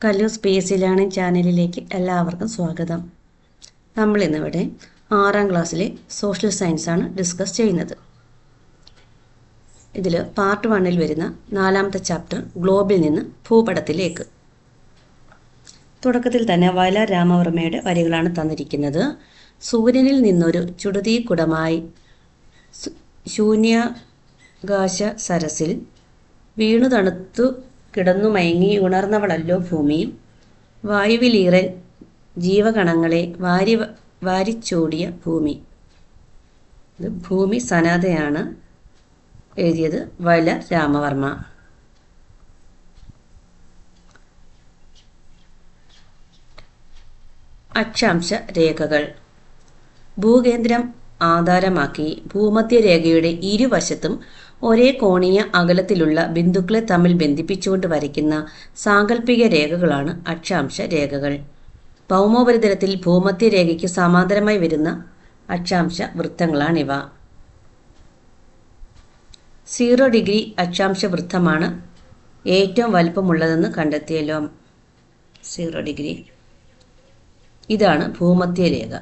കല്ലൂസ് space learning ചാനലിലേക്ക് എല്ലാവർക്കും സ്വാഗതം. നമ്മളിന്നിവിടെ 6ാം ക്ലാസ്സിലെ സോഷ്യൽ സയൻസാണ് ഡിസ്കസ് ചെയ്യുന്നത്. ഇതിൽ പാർട്ട് 1-ൽ വരുന്ന 4ാമത്തെ ചാപ്റ്റർ ഗ്ലോബിൽ നിന്ന് ഭൂപടത്തിലേക്ക്. തുടക്കത്തിൽ തന്നെ വയലാർ രാമവർമ്മയുടെ വരികളാണ് തന്നിരിക്കുന്നത്. സൂര്യനിൽ നിന്നൊരു ചുടുതീക്കുടമായി ശൂന്യാകാശ സരസിൽ വീണു തണുത്തു കിടന്നു മയങ്ങി ഉണർന്നവളല്ലോ ഭൂമി. വായുവിലീറൻ ജീവകണങ്ങളെ വാരിച്ചോടിയ ഭൂമി. ഇത് ഭൂമി സനാതയാണ് എഴുതിയത് വയലാർ രാമവർമ്മ. അക്ഷാംശ രേഖകൾ. ഭൂകേന്ദ്രം ആധാരമാക്കി ഭൂമധ്യരേഖയുടെ ഇരുവശത്തും ഒരേ കോണീയ അകലത്തിലുള്ള ബിന്ദുക്കളെ തമ്മിൽ ബന്ധിപ്പിച്ചുകൊണ്ട് വരയ്ക്കുന്ന സാങ്കല്പിക രേഖകളാണ് അക്ഷാംശ രേഖകൾ. ഭൗമോപരിതലത്തിൽ ഭൂമധ്യരേഖയ്ക്ക് സമാന്തരമായി വരുന്ന അക്ഷാംശ വൃത്തങ്ങളാണിവ. 0 ഡിഗ്രി അക്ഷാംശ വൃത്തമാണ് ഏറ്റവും വലുപ്പമുള്ളതെന്ന് കണ്ടെത്തിയല്ലോ. 0 ഡിഗ്രി. ഇതാണ് ഭൂമധ്യരേഖ.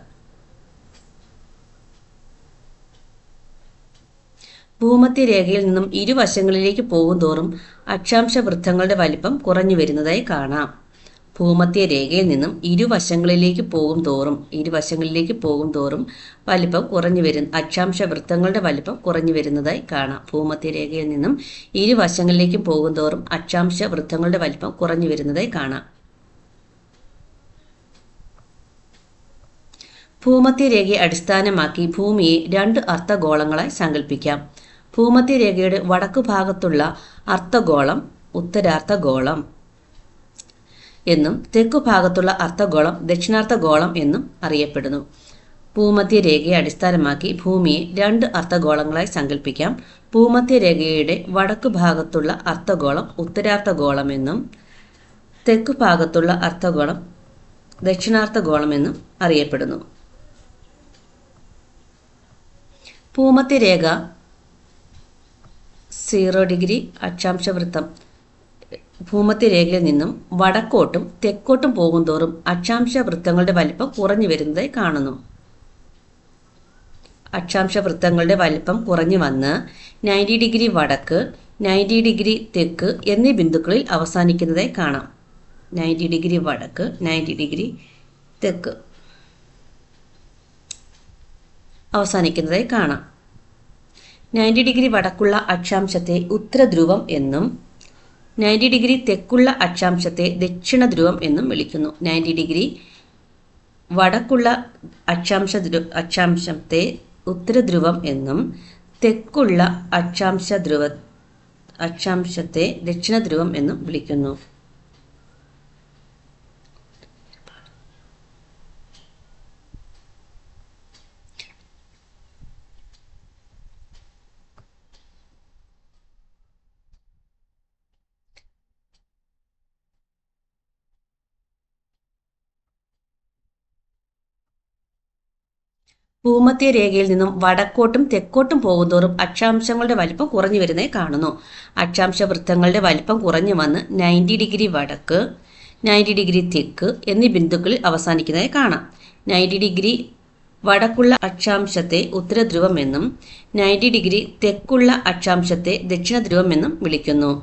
ഭൂമധ്യരേഖയിൽ നിന്നും ഇരുവശങ്ങളിലേക്ക് പോകും തോറും അക്ഷാംശ വൃത്തങ്ങളുടെ വലിപ്പം കുറഞ്ഞു വരുന്നതായി കാണാം. ഭൂമധ്യരേഖയിൽ നിന്നും ഇരുവശങ്ങളിലേക്ക് പോകും തോറും വലിപ്പം കുറഞ്ഞു അക്ഷാംശ വൃത്തങ്ങളുടെ വലിപ്പം കുറഞ്ഞു വരുന്നതായി കാണാം. ഭൂമധ്യരേഖയിൽ നിന്നും ഇരുവശങ്ങളിലേക്കും പോകും തോറും അക്ഷാംശ വൃത്തങ്ങളുടെ വലിപ്പം കുറഞ്ഞു വരുന്നതായി കാണാം. ഭൂമധ്യരേഖയെ അടിസ്ഥാനമാക്കി ഭൂമിയെ 2 അർദ്ധഗോളങ്ങളായി സങ്കല്പിക്കാം. ഭൂമധ്യരേഖയുടെ വടക്കുഭാഗത്തുള്ള അർദ്ധഗോളം ഉത്തരാർദ്ധഗോളം എന്നും തെക്കുഭാഗത്തുള്ള അർദ്ധഗോളം ദക്ഷിണാർദ്ധഗോളം എന്നും അറിയപ്പെടുന്നു. ഭൂമധ്യരേഖയെ അടിസ്ഥാനമാക്കി ഭൂമിയെ 2 അർദ്ധഗോളങ്ങളായി സങ്കല്പിക്കാം. ഭൂമധ്യരേഖയുടെ വടക്കുഭാഗത്തുള്ള അർദ്ധഗോളം ഉത്തരാർദ്ധഗോളം എന്നും തെക്കുഭാഗത്തുള്ള അർദ്ധഗോളം ദക്ഷിണാർദ്ധഗോളം എന്നും അറിയപ്പെടുന്നു. ഭൂമധ്യരേഖ 0 ഡിഗ്രി അക്ഷാംശ വൃത്തം. ഭൂമധ്യരേഖയിൽ നിന്നും വടക്കോട്ടും തെക്കോട്ടും പോകും തോറും അക്ഷാംശ വൃത്തങ്ങളുടെ വലിപ്പം കുറഞ്ഞു വരുന്നതായി കാണുന്നു. അക്ഷാംശ വൃത്തങ്ങളുടെ വലിപ്പം കുറഞ്ഞു വന്ന് 90 ഡിഗ്രി വടക്ക്, 90 ഡിഗ്രി തെക്ക് എന്നീ ബിന്ദുക്കളിൽ അവസാനിക്കുന്നതായി കാണാം. 90 ഡിഗ്രി വടക്ക്, 90 ഡിഗ്രി തെക്ക് അവസാനിക്കുന്നതായി കാണാം. 90 ഡിഗ്രി വടക്കുള്ള അക്ഷാംശത്തെ ഉത്തരധ്രുവം എന്നും 90 ഡിഗ്രി തെക്കുള്ള അക്ഷാംശത്തെ ദക്ഷിണ ധ്രുവം എന്നും വിളിക്കുന്നു. 90 ഡിഗ്രി വടക്കുള്ള അക്ഷാംശത്തെ ഉത്തരധ്രുവം എന്നും തെക്കുള്ള അക്ഷാംശത്തെ ദക്ഷിണ ധ്രുവം എന്നും വിളിക്കുന്നു. ഭൂമധ്യരേഖയിൽ നിന്നും വടക്കോട്ടും തെക്കോട്ടും പോകുന്തോറും അക്ഷാംശങ്ങളുടെ വലിപ്പം കുറഞ്ഞു വരുന്നതായി കാണുന്നു. അക്ഷാംശ വൃത്തങ്ങളുടെ വലിപ്പം കുറഞ്ഞു വന്ന് 90 ഡിഗ്രി വടക്ക്, 90 ഡിഗ്രി തെക്ക് എന്നീ ബിന്ദുക്കളിൽ അവസാനിക്കുന്നതായി കാണാം. 90 ഡിഗ്രി വടക്കുള്ള അക്ഷാംശത്തെ ഉത്തരധ്രുവം എന്നും 90 ഡിഗ്രി തെക്കുള്ള അക്ഷാംശത്തെ ദക്ഷിണ ധ്രുവം എന്നും വിളിക്കുന്നു.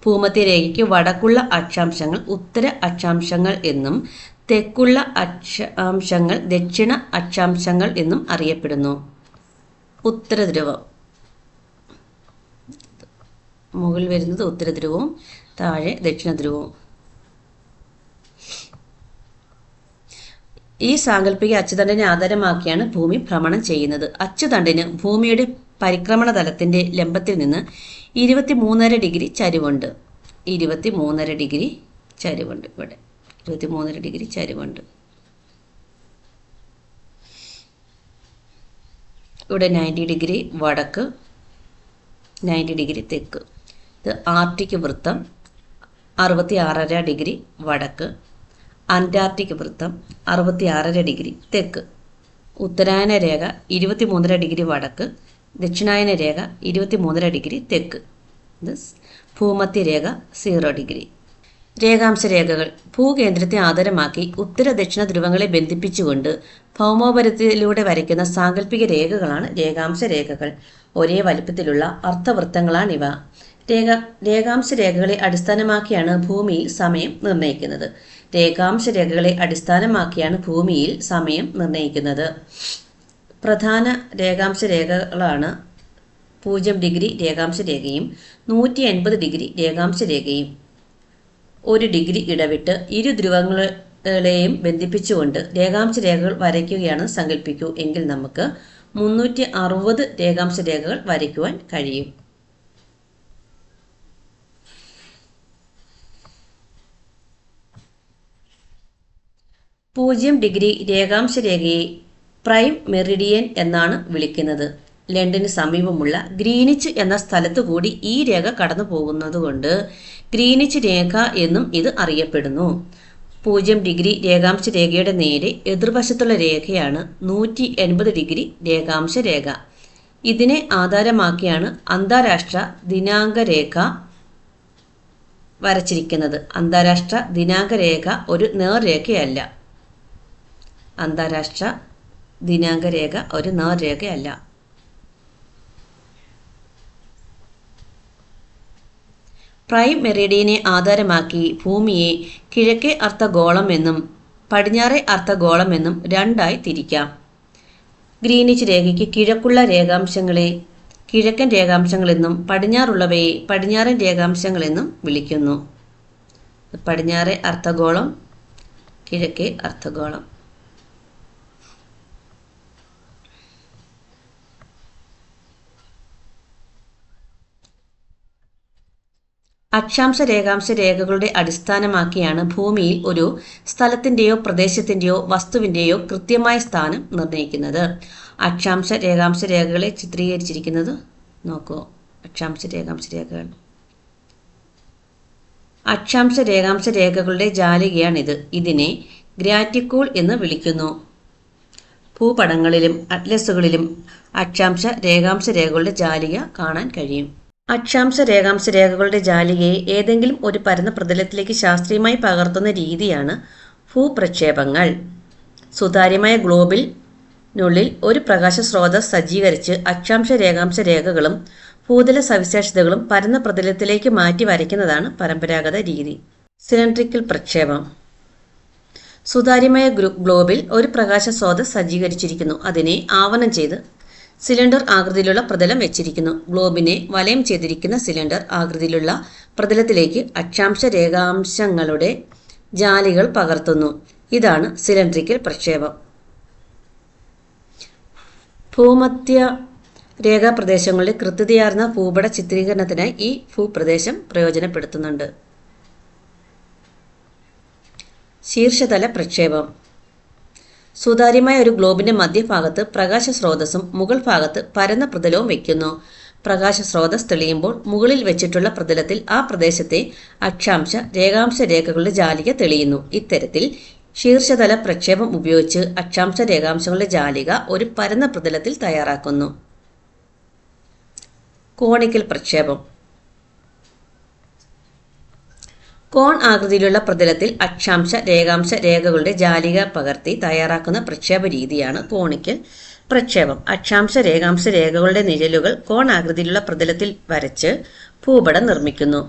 ഭൂമധ്യരേഖയ്ക്ക് വടക്കുള്ള അക്ഷാംശങ്ങൾ ഉത്തര അക്ഷാംശങ്ങൾ എന്നും തെക്കുള്ള അക്ഷാംശങ്ങൾ ദക്ഷിണ അക്ഷാംശങ്ങൾ എന്നും അറിയപ്പെടുന്നു. ഉത്തരധ്രുവം മുകളിൽ വരുന്നത് ഉത്തരധ്രുവവും താഴെ ദക്ഷിണ ധ്രുവവും. ഈ സാങ്കല്പിക അച്ചുതണ്ടിനെ ആധാരമാക്കിയാണ് ഭൂമി ഭ്രമണം ചെയ്യുന്നത്. അച്ചുതണ്ടിന് ഭൂമിയുടെ പരിക്രമണ തലത്തിന്റെ ലംബത്തിൽ നിന്ന് 23.5 ഡിഗ്രി ചരിവുണ്ട്. 23.5 ഡിഗ്രി ചരിവുണ്ട്. ഇവിടെ 23.5 ഡിഗ്രി ചരിവുണ്ട്. ഇവിടെ 90 ഡിഗ്രി വടക്ക്, 90 ഡിഗ്രി തെക്ക്. ഇത് ആർട്ടിക് വൃത്തം 66.5 ഡിഗ്രി വടക്ക്, അന്റാർട്ടിക് വൃത്തം 66.5 ഡിഗ്രി തെക്ക്. ഉത്തരായന രേഖ 23.5 ഡിഗ്രി വടക്ക്, ദക്ഷിണായന രേഖ 23.5 ഡിഗ്രി തെക്ക്. ഇത് ഭൂമധ്യരേഖ 0 ഡിഗ്രി. രേഖാംശ രേഖകൾ ഭൂകേന്ദ്രത്തെ ആധാരമാക്കി ഉത്തര ദക്ഷിണ ധ്രുവങ്ങളെ ബന്ധിപ്പിച്ചുകൊണ്ട് ഭൗമോപരിതലത്തിലൂടെ വരയ്ക്കുന്ന സാങ്കല്പിക രേഖകളാണ് രേഖാംശ രേഖകൾ. ഒരേ വലിപ്പത്തിലുള്ള അർദ്ധവൃത്തങ്ങളാണിവ. രേഖാംശ രേഖകളെ അടിസ്ഥാനമാക്കിയാണ് ഭൂമിയിൽ സമയം നിർണ്ണയിക്കുന്നത്. രേഖാംശ രേഖകളെ അടിസ്ഥാനമാക്കിയാണ് ഭൂമിയിൽ സമയം നിർണ്ണയിക്കുന്നത്. പ്രധാന രേഖാംശ രേഖകളാണ് 0 ഡിഗ്രി രേഖാംശ രേഖയും 180 ഡിഗ്രി രേഖാംശ രേഖയും. 1 ഡിഗ്രി ഇടവിട്ട് ഇരു ധ്രുവങ്ങളെയും ബന്ധിപ്പിച്ചുകൊണ്ട് രേഖാംശ രേഖകൾ വരയ്ക്കുകയാണെന്ന് സങ്കല്പിക്കൂ. എങ്കിൽ നമുക്ക് 360 രേഖാംശ രേഖകൾ വരയ്ക്കുവാൻ കഴിയും. പൂജ്യം ഡിഗ്രി രേഖാംശ രേഖയെ പ്രൈം മെറിഡിയൻ എന്നാണ് വിളിക്കുന്നത്. ലണ്ടന് സമീപമുള്ള ഗ്രീനിച്ച് എന്ന സ്ഥലത്തു കൂടി ഈ രേഖ കടന്നു പോകുന്നതുകൊണ്ട് ഗ്രീനിച്ച് രേഖ എന്നും ഇത് അറിയപ്പെടുന്നു. 0 ഡിഗ്രി രേഖാംശ രേഖയുടെ നേരെ എതിർവശത്തുള്ള രേഖയാണ് 180 ഡിഗ്രി രേഖാംശ രേഖ. ഇതിനെ ആധാരമാക്കിയാണ് അന്താരാഷ്ട്ര ദിനാങ്ക രേഖ വരച്ചിരിക്കുന്നത്. അന്താരാഷ്ട്ര ദിനാങ്ക രേഖ ഒരു നേർരേഖയല്ല. അന്താരാഷ്ട്ര ദിനാങ്ക രേഖ ഒരു നേർരേഖയല്ല. പ്രൈം മെറിഡിയനെ ആധാരമാക്കി ഭൂമിയെ കിഴക്കേ അർദ്ധഗോളം എന്നും പടിഞ്ഞാറേ അർദ്ധഗോളം എന്നും രണ്ടായി തിരിക്കാം. ഗ്രീനിച്ച് രേഖയ്ക്ക് കിഴക്കുള്ള രേഖാംശങ്ങളെ കിഴക്കൻ രേഖാംശങ്ങളെന്നും പടിഞ്ഞാറുള്ളവയെ പടിഞ്ഞാറൻ രേഖാംശങ്ങളെന്നും വിളിക്കുന്നു. പടിഞ്ഞാറേ അർദ്ധഗോളം, കിഴക്കേ അർദ്ധഗോളം. അക്ഷാംശ രേഖാംശ രേഖകളുടെ അടിസ്ഥാനമാക്കിയാണ് ഭൂമിയിൽ ഒരു സ്ഥലത്തിൻ്റെയോ പ്രദേശത്തിൻ്റെയോ വസ്തുവിൻ്റെയോ കൃത്യമായ സ്ഥാനം നിർണ്ണയിക്കുന്നത്. അക്ഷാംശ രേഖാംശ രേഖകളെ ചിത്രീകരിച്ചിരിക്കുന്നത് നോക്കൂ. അക്ഷാംശ രേഖാംശ രേഖകൾ. അക്ഷാംശ രേഖാംശ രേഖകളുടെ ജാലികയാണിത്. ഇതിനെ ഗ്രാറ്റിക്കൂൾ എന്ന് വിളിക്കുന്നു. ഭൂപടങ്ങളിലും അറ്റ്ലസുകളിലും അക്ഷാംശ രേഖാംശ രേഖകളുടെ ജാലിക കാണാൻ കഴിയും. അക്ഷാംശ രേഖാംശ രേഖകളുടെ ജാലികയെ ഏതെങ്കിലും ഒരു പരന്ന പ്രതലത്തിലേക്ക് ശാസ്ത്രീയമായി പകർത്തുന്ന രീതിയാണ് ഭൂപ്രക്ഷേപങ്ങൾ. സുതാര്യമായ ഗ്ലോബിനുള്ളിൽ ഒരു പ്രകാശ സ്രോതസ് സജ്ജീകരിച്ച് അക്ഷാംശ രേഖാംശ രേഖകളും ഭൂതല സവിശേഷതകളും പരന്ന പ്രതലത്തിലേക്ക് മാറ്റി വരയ്ക്കുന്നതാണ് പരമ്പരാഗത രീതി. സിലിണ്ടറിക്കൽ പ്രക്ഷേപം. സുതാര്യമായ ഗ്ലോബിൽ ഒരു പ്രകാശ സ്രോതസ് സജ്ജീകരിച്ചിരിക്കുന്നു. അതിനെ ആവരണം ചെയ്ത് സിലിണ്ടർ ആകൃതിയിലുള്ള പ്രതലം വെച്ചിരിക്കുന്നു. ഗ്ലോബിനെ വലയം ചെയ്തിരിക്കുന്ന സിലിണ്ടർ ആകൃതിയിലുള്ള പ്രതലത്തിലേക്ക് അക്ഷാംശ രേഖാംശങ്ങളുടെ ജാലികൾ പകർത്തുന്നു. ഇതാണ് സിലിണ്ടറിക്കൽ പ്രക്ഷേപം. ഭൂമധ്യ രേഖാപ്രദേശങ്ങളിലെ കൃത്യതയാർന്ന ഭൂപട ചിത്രീകരണത്തിനായി ഈ ഭൂപ്രദേശം പ്രയോജനപ്പെടുത്തുന്നുണ്ട്. ശീർഷതല പ്രക്ഷേപം. സുതാര്യമായ ഒരു ഗ്ലോബിന്റെ മധ്യഭാഗത്ത് പ്രകാശ സ്രോതസ്സും മുകൾ ഭാഗത്ത് പരന്ന പ്രതലവും വയ്ക്കുന്നു. പ്രകാശ സ്രോതസ് തെളിയുമ്പോൾ മുകളിൽ വെച്ചിട്ടുള്ള പ്രതലത്തിൽ ആ പ്രദേശത്തെ അക്ഷാംശ രേഖാംശ രേഖകളുടെ ജാലിക തെളിയുന്നു. ഇത്തരത്തിൽ ശീർഷതല പ്രക്ഷേപം ഉപയോഗിച്ച് അക്ഷാംശ രേഖാംശങ്ങളുടെ ജാലിക ഒരു പരന്ന പ്രതലത്തിൽ തയ്യാറാക്കുന്നു. കോണിക്കൽ പ്രക്ഷേപം. കോൺ ആകൃതിയിലുള്ള പ്രതലത്തിൽ അക്ഷാംശ രേഖാംശ രേഖകളുടെ ജാലിക പകർത്തി തയ്യാറാക്കുന്ന പ്രക്ഷേപ രീതിയാണ് കോണിക്കൽ പ്രക്ഷേപം. അക്ഷാംശ രേഖാംശ രേഖകളുടെ നിഴലുകൾ കോൺ ആകൃതിയിലുള്ള പ്രതലത്തിൽ വരച്ച് ഭൂപടം നിർമ്മിക്കുന്നു.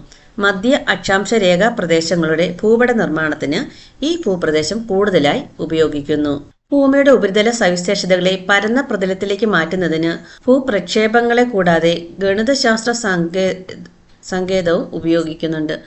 മധ്യ അക്ഷാംശ രേഖാ പ്രദേശങ്ങളുടെ ഭൂപട നിർമ്മാണത്തിന് ഈ ഭൂപ്രദേശം കൂടുതലായി ഉപയോഗിക്കുന്നു. ഭൂമിയുടെ ഉപരിതല സവിശേഷതകളെ പരന്ന പ്രതലത്തിലേക്ക് മാറ്റുന്നതിന് ഭൂപ്രക്ഷേപങ്ങളെ കൂടാതെ ഗണിതശാസ്ത്ര സങ്കേതവും ഉപയോഗിക്കുന്നുണ്ട്.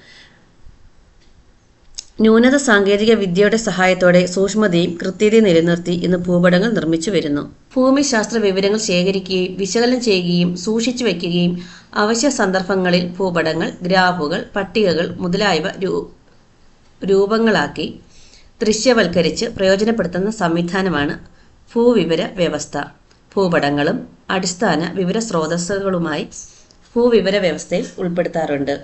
ന്യൂനത സാങ്കേതിക വിദ്യയുടെ സഹായത്തോടെ സൂക്ഷ്മതയും കൃത്യതയും നിലനിർത്തി ഇന്ന് ഭൂപടങ്ങൾ നിർമ്മിച്ചു വരുന്നു. ഭൂമിശാസ്ത്ര വിവരങ്ങൾ ശേഖരിക്കുകയും വിശകലനം ചെയ്യുകയും സൂക്ഷിച്ചു വയ്ക്കുകയും അവശ്യ സന്ദർഭങ്ങളിൽ ഭൂപടങ്ങൾ, ഗ്രാഫുകൾ, പട്ടികകൾ മുതലായവ രൂപങ്ങളാക്കി ദൃശ്യവൽക്കരിച്ച് പ്രയോജനപ്പെടുത്തുന്ന സംവിധാനമാണ് ഭൂവിവര വ്യവസ്ഥ. ഭൂപടങ്ങളും അടിസ്ഥാന വിവര സ്രോതസ്സുകളുമായി ഭൂവിവര വ്യവസ്ഥയിൽ ഉൾപ്പെടുത്താറുണ്ട്.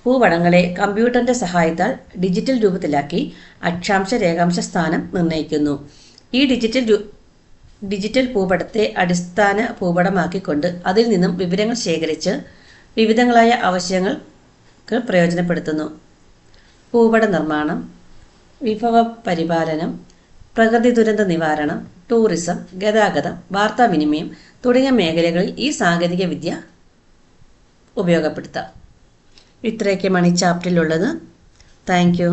ഭൂപടങ്ങളെ കമ്പ്യൂട്ടറിന്റെ സഹായത്താൽ ഡിജിറ്റൽ രൂപത്തിലാക്കി അക്ഷാംശ രേഖാംശ സ്ഥാനം നിർണ്ണയിക്കുന്നു. ഈ ഡിജിറ്റൽ ഭൂപടത്തെ അടിസ്ഥാന ഭൂപടമാക്കിക്കൊണ്ട് അതിൽ നിന്നും വിവരങ്ങൾ ശേഖരിച്ച് വിവിധങ്ങളായ ആവശ്യങ്ങൾക്ക് പ്രയോജനപ്പെടുത്തുന്നു. ഭൂപട നിർമ്മാണം, വിഭവ പരിപാലനം, പ്രകൃതി ദുരന്ത നിവാരണം, ടൂറിസം, ഗതാഗതം, വാർത്താവിനിമയം തുടങ്ങിയ മേഖലകളിൽ ഈ സാങ്കേതിക വിദ്യ ഉപയോഗപ്പെടുത്താം. ഇത്രയൊക്കെയാണ് ഈ ചാപ്റ്ററിലുള്ളത്. Thank you.